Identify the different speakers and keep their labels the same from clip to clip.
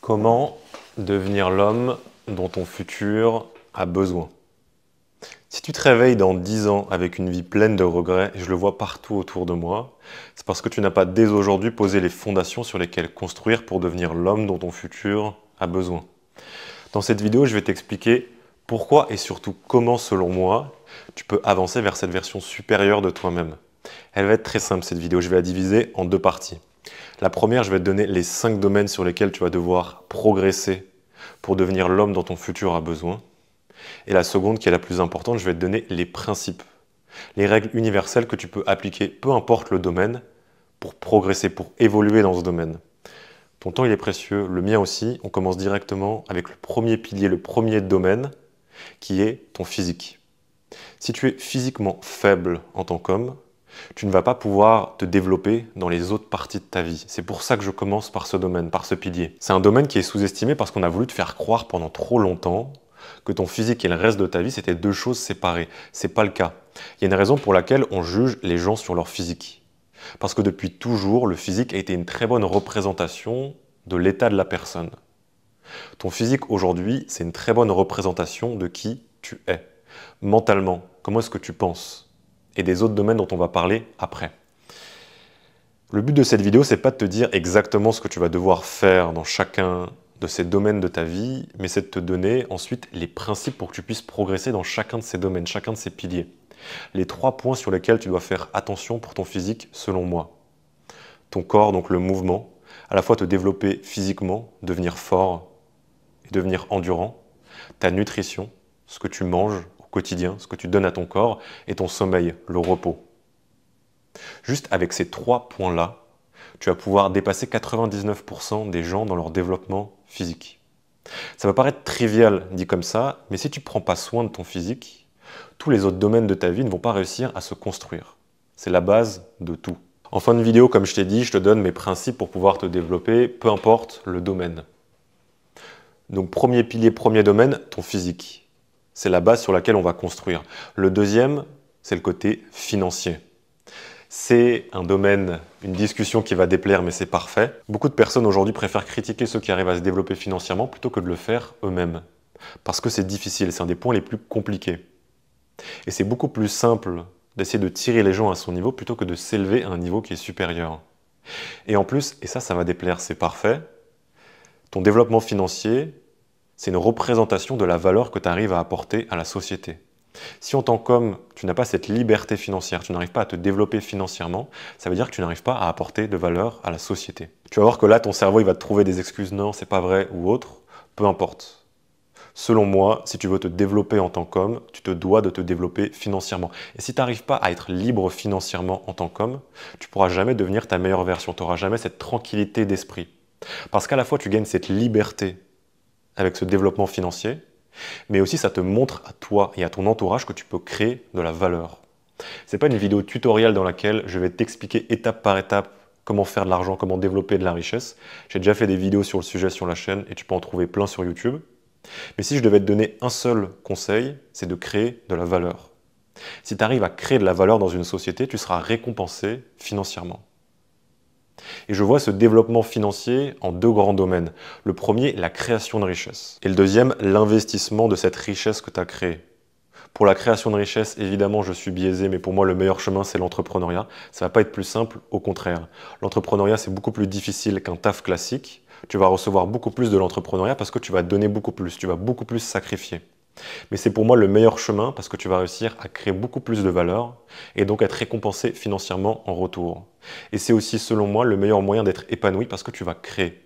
Speaker 1: Comment devenir l'homme dont ton futur a besoin? Si tu te réveilles dans 10 ans avec une vie pleine de regrets, et je le vois partout autour de moi, c'est parce que tu n'as pas dès aujourd'hui posé les fondations sur lesquelles construire pour devenir l'homme dont ton futur a besoin. Dans cette vidéo, je vais t'expliquer pourquoi et surtout comment, selon moi, tu peux avancer vers cette version supérieure de toi-même. Elle va être très simple cette vidéo, je vais la diviser en deux parties. La première, je vais te donner les 5 domaines sur lesquels tu vas devoir progresser pour devenir l'homme dont ton futur a besoin. Et la seconde, qui est la plus importante, je vais te donner les principes, les règles universelles que tu peux appliquer, peu importe le domaine, pour progresser, pour évoluer dans ce domaine. Ton temps, il est précieux, le mien aussi. On commence directement avec le premier pilier, le premier domaine, qui est ton physique. Si tu es physiquement faible en tant qu'homme, tu ne vas pas pouvoir te développer dans les autres parties de ta vie. C'est pour ça que je commence par ce domaine, par ce pilier. C'est un domaine qui est sous-estimé parce qu'on a voulu te faire croire pendant trop longtemps que ton physique et le reste de ta vie, c'était deux choses séparées. C'est pas le cas. Il y a une raison pour laquelle on juge les gens sur leur physique. Parce que depuis toujours, le physique a été une très bonne représentation de l'état de la personne. Ton physique aujourd'hui, c'est une très bonne représentation de qui tu es. Mentalement, comment est-ce que tu penses? Et des autres domaines dont on va parler après. Le but de cette vidéo, c'est pas de te dire exactement ce que tu vas devoir faire dans chacun de ces domaines de ta vie, mais c'est de te donner ensuite les principes pour que tu puisses progresser dans chacun de ces domaines, chacun de ces piliers. Les 3 points sur lesquels tu dois faire attention pour ton physique, selon moi. Ton corps, donc le mouvement, à la fois te développer physiquement, devenir fort et devenir endurant. Ta nutrition, ce que tu manges au quotidien, ce que tu donnes à ton corps, et ton sommeil, le repos. Juste avec ces 3 points-là, tu vas pouvoir dépasser 99% des gens dans leur développement physique. Ça va paraître trivial dit comme ça, mais si tu ne prends pas soin de ton physique, tous les autres domaines de ta vie ne vont pas réussir à se construire. C'est la base de tout. En fin de vidéo, comme je t'ai dit, je te donne mes principes pour pouvoir te développer, peu importe le domaine. Donc premier pilier, premier domaine, ton physique. C'est la base sur laquelle on va construire. Le deuxième, c'est le côté financier. C'est un domaine, une discussion qui va déplaire, mais c'est parfait. Beaucoup de personnes aujourd'hui préfèrent critiquer ceux qui arrivent à se développer financièrement plutôt que de le faire eux-mêmes. Parce que c'est difficile, c'est un des points les plus compliqués. Et c'est beaucoup plus simple d'essayer de tirer les gens à son niveau plutôt que de s'élever à un niveau qui est supérieur. Et en plus, et ça va déplaire, c'est parfait, ton développement financier, c'est une représentation de la valeur que tu arrives à apporter à la société. Si en tant qu'homme, tu n'as pas cette liberté financière, tu n'arrives pas à te développer financièrement, ça veut dire que tu n'arrives pas à apporter de valeur à la société. Tu vas voir que là, ton cerveau, il va te trouver des excuses, non, c'est pas vrai, ou autre, peu importe. Selon moi, si tu veux te développer en tant qu'homme, tu te dois de te développer financièrement. Et si tu n'arrives pas à être libre financièrement en tant qu'homme, tu ne pourras jamais devenir ta meilleure version, tu n'auras jamais cette tranquillité d'esprit. Parce qu'à la fois, tu gagnes cette liberté avec ce développement financier, mais aussi ça te montre à toi et à ton entourage que tu peux créer de la valeur. Ce n'est pas une vidéo tutoriel dans laquelle je vais t'expliquer étape par étape comment faire de l'argent, comment développer de la richesse. J'ai déjà fait des vidéos sur le sujet sur la chaîne et tu peux en trouver plein sur YouTube. Mais si je devais te donner un seul conseil, c'est de créer de la valeur. Si tu arrives à créer de la valeur dans une société, tu seras récompensé financièrement. Et je vois ce développement financier en 2 grands domaines. Le premier, la création de richesse. Et le deuxième, l'investissement de cette richesse que tu as créée. Pour la création de richesse, évidemment, je suis biaisé, mais pour moi, le meilleur chemin, c'est l'entrepreneuriat. Ça ne va pas être plus simple, au contraire. L'entrepreneuriat, c'est beaucoup plus difficile qu'un taf classique. Tu vas recevoir beaucoup plus de l'entrepreneuriat parce que tu vas donner beaucoup plus, tu vas beaucoup plus sacrifier. Mais c'est pour moi le meilleur chemin parce que tu vas réussir à créer beaucoup plus de valeur et donc être récompensé financièrement en retour. Et c'est aussi, selon moi, le meilleur moyen d'être épanoui parce que tu vas créer.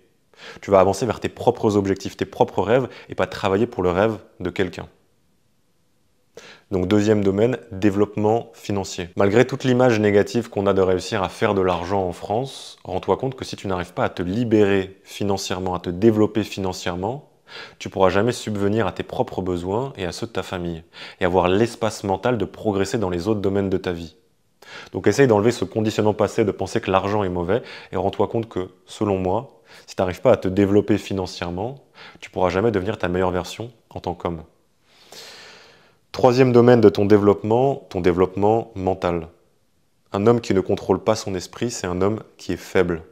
Speaker 1: Tu vas avancer vers tes propres objectifs, tes propres rêves et pas travailler pour le rêve de quelqu'un. Donc deuxième domaine, développement financier. Malgré toute l'image négative qu'on a de réussir à faire de l'argent en France, rends-toi compte que si tu n'arrives pas à te libérer financièrement, à te développer financièrement, tu ne pourras jamais subvenir à tes propres besoins et à ceux de ta famille, et avoir l'espace mental de progresser dans les autres domaines de ta vie. Donc essaye d'enlever ce conditionnement passé de penser que l'argent est mauvais, et rends-toi compte que, selon moi, si tu n'arrives pas à te développer financièrement, tu ne pourras jamais devenir ta meilleure version en tant qu'homme. Troisième domaine de ton développement mental. Un homme qui ne contrôle pas son esprit, c'est un homme qui est faible.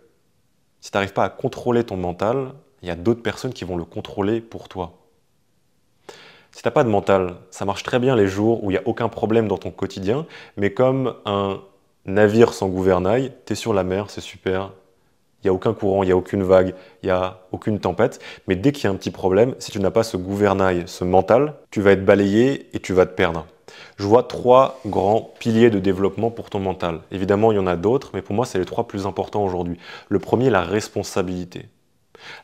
Speaker 1: Si tu n'arrives pas à contrôler ton mental, Il y a d'autres personnes qui vont le contrôler pour toi. Si tu n'as pas de mental, ça marche très bien les jours où il n'y a aucun problème dans ton quotidien, mais comme un navire sans gouvernail, tu es sur la mer, c'est super, il n'y a aucun courant, il n'y a aucune vague, il n'y a aucune tempête, mais dès qu'il y a un petit problème, si tu n'as pas ce gouvernail, ce mental, tu vas être balayé et tu vas te perdre. Je vois 3 grands piliers de développement pour ton mental. Évidemment, il y en a d'autres, mais pour moi, c'est les 3 plus importants aujourd'hui. Le premier, la responsabilité.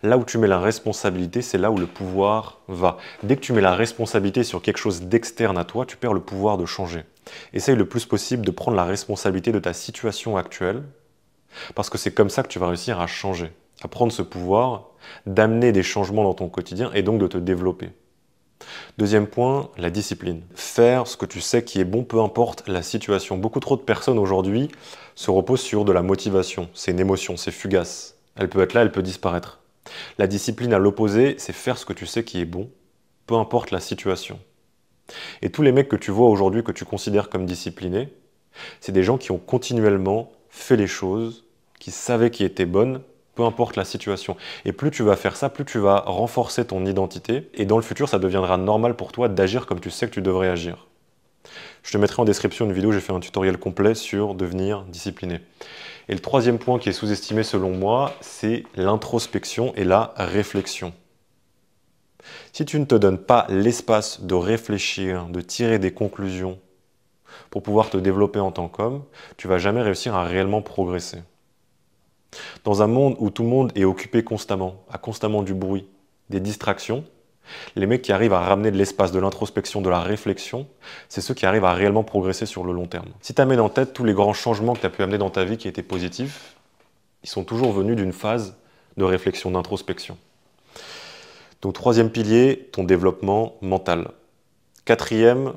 Speaker 1: Là où tu mets la responsabilité, c'est là où le pouvoir va. Dès que tu mets la responsabilité sur quelque chose d'externe à toi, tu perds le pouvoir de changer. Essaye le plus possible de prendre la responsabilité de ta situation actuelle, parce que c'est comme ça que tu vas réussir à changer, à prendre ce pouvoir, d'amener des changements dans ton quotidien et donc de te développer. Deuxième point, la discipline. Faire ce que tu sais qui est bon, peu importe la situation. Beaucoup trop de personnes aujourd'hui se reposent sur de la motivation. C'est une émotion, c'est fugace. Elle peut être là, elle peut disparaître. La discipline à l'opposé, c'est faire ce que tu sais qui est bon, peu importe la situation. Et tous les mecs que tu vois aujourd'hui, que tu considères comme disciplinés, c'est des gens qui ont continuellement fait les choses, qui savaient qui étaient bonnes, peu importe la situation. Et plus tu vas faire ça, plus tu vas renforcer ton identité, et dans le futur, ça deviendra normal pour toi d'agir comme tu sais que tu devrais agir. Je te mettrai en description une vidéo, j'ai fait un tutoriel complet sur devenir discipliné. Et le troisième point qui est sous-estimé selon moi, c'est l'introspection et la réflexion. Si tu ne te donnes pas l'espace de réfléchir, de tirer des conclusions pour pouvoir te développer en tant qu'homme, tu ne vas jamais réussir à réellement progresser. Dans un monde où tout le monde est occupé constamment, a constamment du bruit, des distractions, les mecs qui arrivent à ramener de l'espace, de l'introspection, de la réflexion, c'est ceux qui arrivent à réellement progresser sur le long terme. Si tu amènes en tête tous les grands changements que tu as pu amener dans ta vie qui étaient positifs, ils sont toujours venus d'une phase de réflexion, d'introspection. Donc troisième pilier, ton développement mental. Quatrième,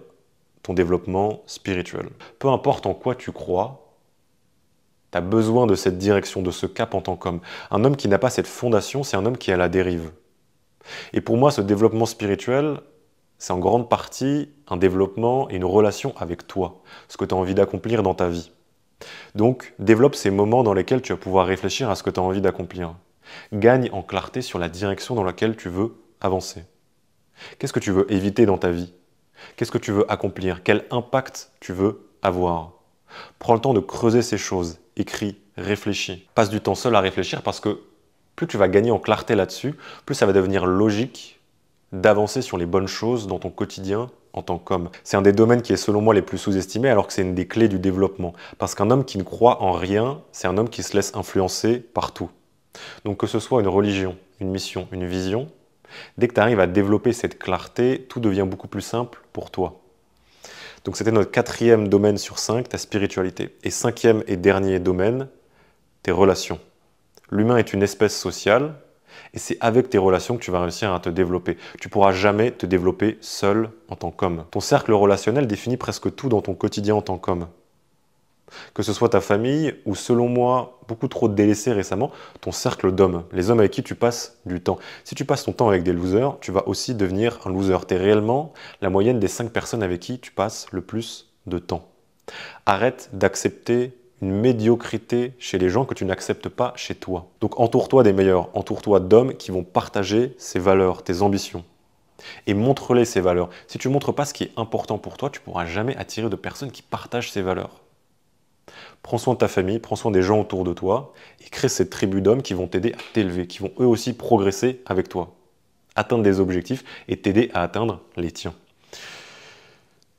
Speaker 1: ton développement spirituel. Peu importe en quoi tu crois, tu as besoin de cette direction, de ce cap en tant qu'homme. Un homme qui n'a pas cette fondation, c'est un homme qui est à la dérive. Et pour moi, ce développement spirituel, c'est en grande partie un développement et une relation avec toi, ce que tu as envie d'accomplir dans ta vie. Donc, développe ces moments dans lesquels tu vas pouvoir réfléchir à ce que tu as envie d'accomplir. Gagne en clarté sur la direction dans laquelle tu veux avancer. Qu'est-ce que tu veux éviter dans ta vie? Qu'est-ce que tu veux accomplir? Quel impact tu veux avoir? Prends le temps de creuser ces choses. Écris, réfléchis. Passe du temps seul à réfléchir parce que plus tu vas gagner en clarté là-dessus, plus ça va devenir logique d'avancer sur les bonnes choses dans ton quotidien en tant qu'homme. C'est un des domaines qui est selon moi les plus sous-estimés alors que c'est une des clés du développement. Parce qu'un homme qui ne croit en rien, c'est un homme qui se laisse influencer par tout. Donc que ce soit une religion, une mission, une vision, dès que tu arrives à développer cette clarté, tout devient beaucoup plus simple pour toi. Donc c'était notre 4e domaine sur 5, ta spiritualité. Et 5e et dernier domaine, tes relations. L'humain est une espèce sociale et c'est avec tes relations que tu vas réussir à te développer. Tu ne pourras jamais te développer seul en tant qu'homme. Ton cercle relationnel définit presque tout dans ton quotidien en tant qu'homme. Que ce soit ta famille ou, selon moi, beaucoup trop délaissé récemment, ton cercle d'hommes, les hommes avec qui tu passes du temps. Si tu passes ton temps avec des losers, tu vas aussi devenir un loser. Tu es réellement la moyenne des 5 personnes avec qui tu passes le plus de temps. Arrête d'accepter une médiocrité chez les gens que tu n'acceptes pas chez toi. Donc entoure-toi des meilleurs, entoure-toi d'hommes qui vont partager ces valeurs, tes ambitions. Et montre-les ces valeurs. Si tu ne montres pas ce qui est important pour toi, tu ne pourras jamais attirer de personnes qui partagent ces valeurs. Prends soin de ta famille, prends soin des gens autour de toi et crée cette tribu d'hommes qui vont t'aider à t'élever, qui vont eux aussi progresser avec toi, atteindre des objectifs et t'aider à atteindre les tiens.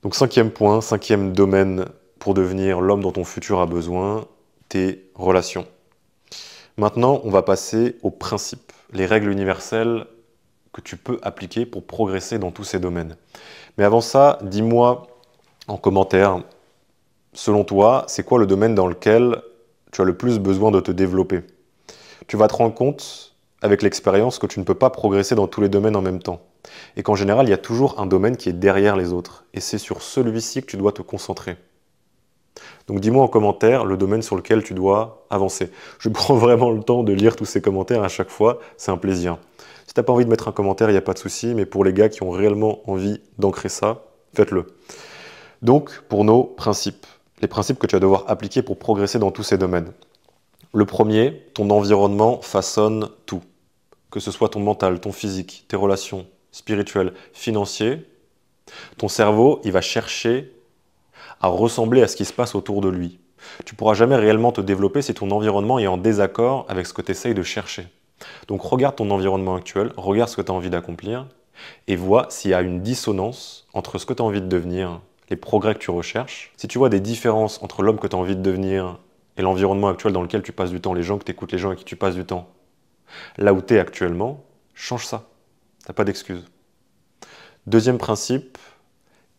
Speaker 1: Donc 5e point, 5e domaine pour devenir l'homme dont ton futur a besoin, tes relations. Maintenant, on va passer aux principes, les règles universelles que tu peux appliquer pour progresser dans tous ces domaines. Mais avant ça, dis-moi en commentaire, selon toi, c'est quoi le domaine dans lequel tu as le plus besoin de te développer? Tu vas te rendre compte, avec l'expérience, que tu ne peux pas progresser dans tous les domaines en même temps. Et qu'en général, il y a toujours un domaine qui est derrière les autres. Et c'est sur celui-ci que tu dois te concentrer. Donc dis-moi en commentaire le domaine sur lequel tu dois avancer. Je prends vraiment le temps de lire tous ces commentaires à chaque fois, c'est un plaisir. Si tu n'as pas envie de mettre un commentaire, il n'y a pas de souci, mais pour les gars qui ont réellement envie d'ancrer ça, faites-le. Donc, pour nos principes, les principes que tu vas devoir appliquer pour progresser dans tous ces domaines. Le premier, ton environnement façonne tout. que ce soit ton mental, ton physique, tes relations spirituelles, financières, ton cerveau, il va chercher à ressembler à ce qui se passe autour de lui. Tu ne pourras jamais réellement te développer si ton environnement est en désaccord avec ce que tu essayes de chercher. Donc regarde ton environnement actuel, regarde ce que tu as envie d'accomplir et vois s'il y a une dissonance entre ce que tu as envie de devenir, les progrès que tu recherches. Si tu vois des différences entre l'homme que tu as envie de devenir et l'environnement actuel dans lequel tu passes du temps, les gens que tu écoutes, les gens avec qui tu passes du temps, là où tu es actuellement, change ça. Tu n'as pas d'excuse. Deuxième principe,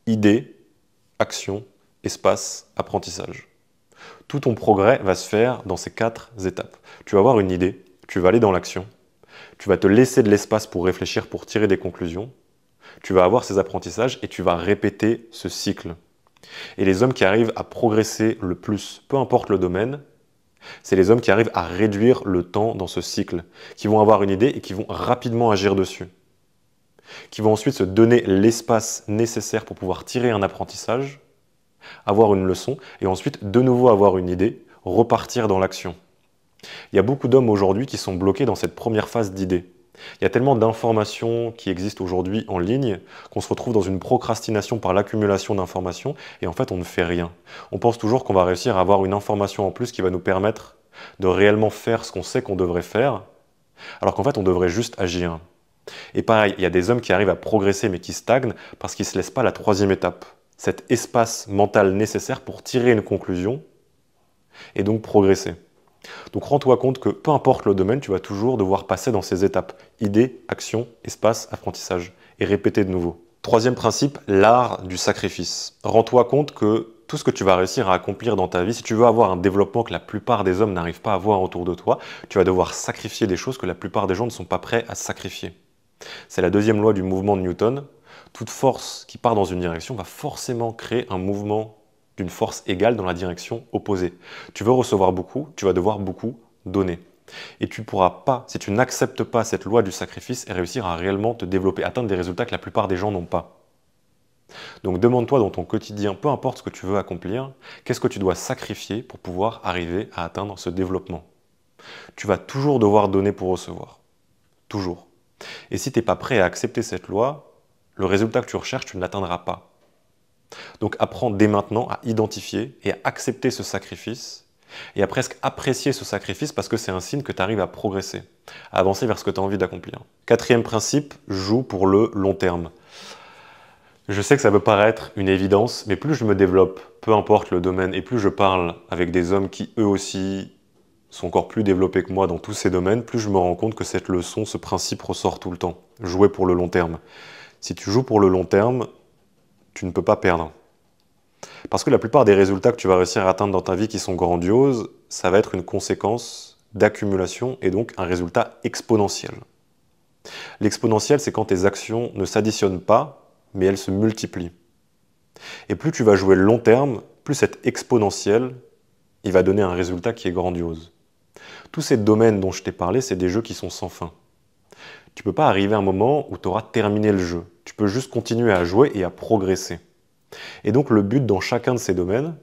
Speaker 1: idée, action, espace, apprentissage. Tout ton progrès va se faire dans ces 4 étapes. Tu vas avoir une idée, tu vas aller dans l'action, tu vas te laisser de l'espace pour réfléchir, pour tirer des conclusions, tu vas avoir ces apprentissages et tu vas répéter ce cycle. Et les hommes qui arrivent à progresser le plus, peu importe le domaine, c'est les hommes qui arrivent à réduire le temps dans ce cycle, qui vont avoir une idée et qui vont rapidement agir dessus, qui vont ensuite se donner l'espace nécessaire pour pouvoir tirer un apprentissage, avoir une leçon, et ensuite de nouveau avoir une idée, repartir dans l'action. Il y a beaucoup d'hommes aujourd'hui qui sont bloqués dans cette première phase d'idée. Il y a tellement d'informations qui existent aujourd'hui en ligne qu'on se retrouve dans une procrastination par l'accumulation d'informations et en fait on ne fait rien. On pense toujours qu'on va réussir à avoir une information en plus qui va nous permettre de réellement faire ce qu'on sait qu'on devrait faire, alors qu'en fait on devrait juste agir. Et pareil, il y a des hommes qui arrivent à progresser mais qui stagnent parce qu'ils ne se laissent pas la 3e étape, cet espace mental nécessaire pour tirer une conclusion et donc progresser. Donc rends-toi compte que peu importe le domaine, tu vas toujours devoir passer dans ces étapes. Idée, action, espace, apprentissage. Et répéter de nouveau. 3e principe, l'art du sacrifice. Rends-toi compte que tout ce que tu vas réussir à accomplir dans ta vie, si tu veux avoir un développement que la plupart des hommes n'arrivent pas à avoir autour de toi, tu vas devoir sacrifier des choses que la plupart des gens ne sont pas prêts à sacrifier. C'est la 2e loi du mouvement de Newton. Toute force qui part dans une direction va forcément créer un mouvement d'une force égale dans la direction opposée. Tu veux recevoir beaucoup, tu vas devoir beaucoup donner. Et tu ne pourras pas, si tu n'acceptes pas cette loi du sacrifice, et réussir à réellement te développer, atteindre des résultats que la plupart des gens n'ont pas. Donc demande-toi dans ton quotidien, peu importe ce que tu veux accomplir, qu'est-ce que tu dois sacrifier pour pouvoir arriver à atteindre ce développement. Tu vas toujours devoir donner pour recevoir. Toujours. Et si tu n'es pas prêt à accepter cette loi, le résultat que tu recherches, tu ne l'atteindras pas. Donc apprends dès maintenant à identifier et à accepter ce sacrifice et à presque apprécier ce sacrifice parce que c'est un signe que tu arrives à progresser, à avancer vers ce que tu as envie d'accomplir. 4e principe, joue pour le long terme. Je sais que ça peut paraître une évidence, mais plus je me développe, peu importe le domaine, et plus je parle avec des hommes qui eux aussi sont encore plus développés que moi dans tous ces domaines, plus je me rends compte que cette leçon, ce principe ressort tout le temps. Jouer pour le long terme. Si tu joues pour le long terme, tu ne peux pas perdre. Parce que la plupart des résultats que tu vas réussir à atteindre dans ta vie qui sont grandioses, ça va être une conséquence d'accumulation et donc un résultat exponentiel. L'exponentiel, c'est quand tes actions ne s'additionnent pas, mais elles se multiplient. Et plus tu vas jouer le long terme, plus cet exponentiel, il va donner un résultat qui est grandiose. Tous ces domaines dont je t'ai parlé, c'est des jeux qui sont sans fin. Tu ne peux pas arriver à un moment où tu auras terminé le jeu. Tu peux juste continuer à jouer et à progresser. Et donc le but dans chacun de ces domaines,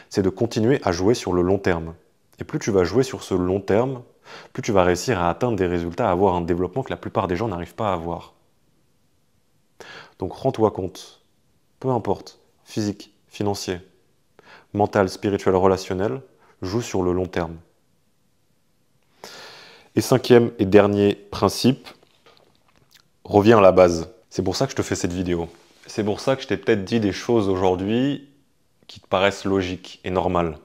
Speaker 1: c'est de continuer à jouer sur le long terme. Et plus tu vas jouer sur ce long terme, plus tu vas réussir à atteindre des résultats, à avoir un développement que la plupart des gens n'arrivent pas à avoir. Donc rends-toi compte, peu importe, physique, financier, mental, spirituel, relationnel, joue sur le long terme. Et 5e et dernier principe, reviens à la base. C'est pour ça que je te fais cette vidéo. C'est pour ça que je t'ai peut-être dit des choses aujourd'hui qui te paraissent logiques et normales.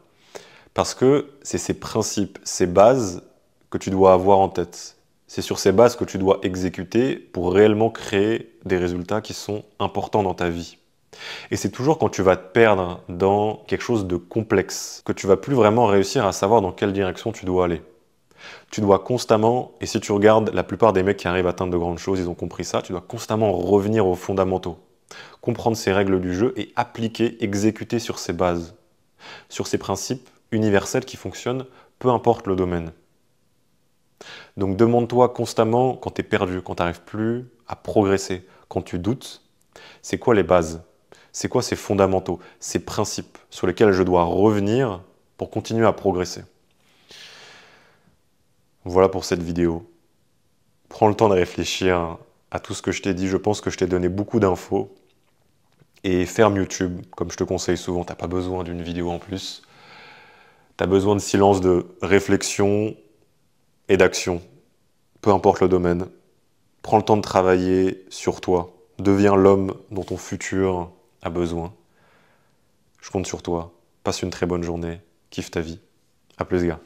Speaker 1: Parce que c'est ces principes, ces bases que tu dois avoir en tête. C'est sur ces bases que tu dois exécuter pour réellement créer des résultats qui sont importants dans ta vie. Et c'est toujours quand tu vas te perdre dans quelque chose de complexe que tu vas plus vraiment réussir à savoir dans quelle direction tu dois aller. Tu dois constamment, et si tu regardes la plupart des mecs qui arrivent à atteindre de grandes choses, ils ont compris ça, tu dois constamment revenir aux fondamentaux. Comprendre ces règles du jeu et appliquer, exécuter sur ces bases, sur ces principes universels qui fonctionnent, peu importe le domaine. Donc demande-toi constamment quand tu es perdu, quand tu n'arrives plus à progresser, quand tu doutes, c'est quoi les bases? C'est quoi ces fondamentaux, ces principes sur lesquels je dois revenir pour continuer à progresser? Voilà pour cette vidéo. Prends le temps de réfléchir à tout ce que je t'ai dit. Je pense que je t'ai donné beaucoup d'infos. Et ferme YouTube, comme je te conseille souvent, t'as pas besoin d'une vidéo en plus. T'as besoin de silence, de réflexion et d'action. Peu importe le domaine. Prends le temps de travailler sur toi. Deviens l'homme dont ton futur a besoin. Je compte sur toi. Passe une très bonne journée. Kiffe ta vie. À plus, gars.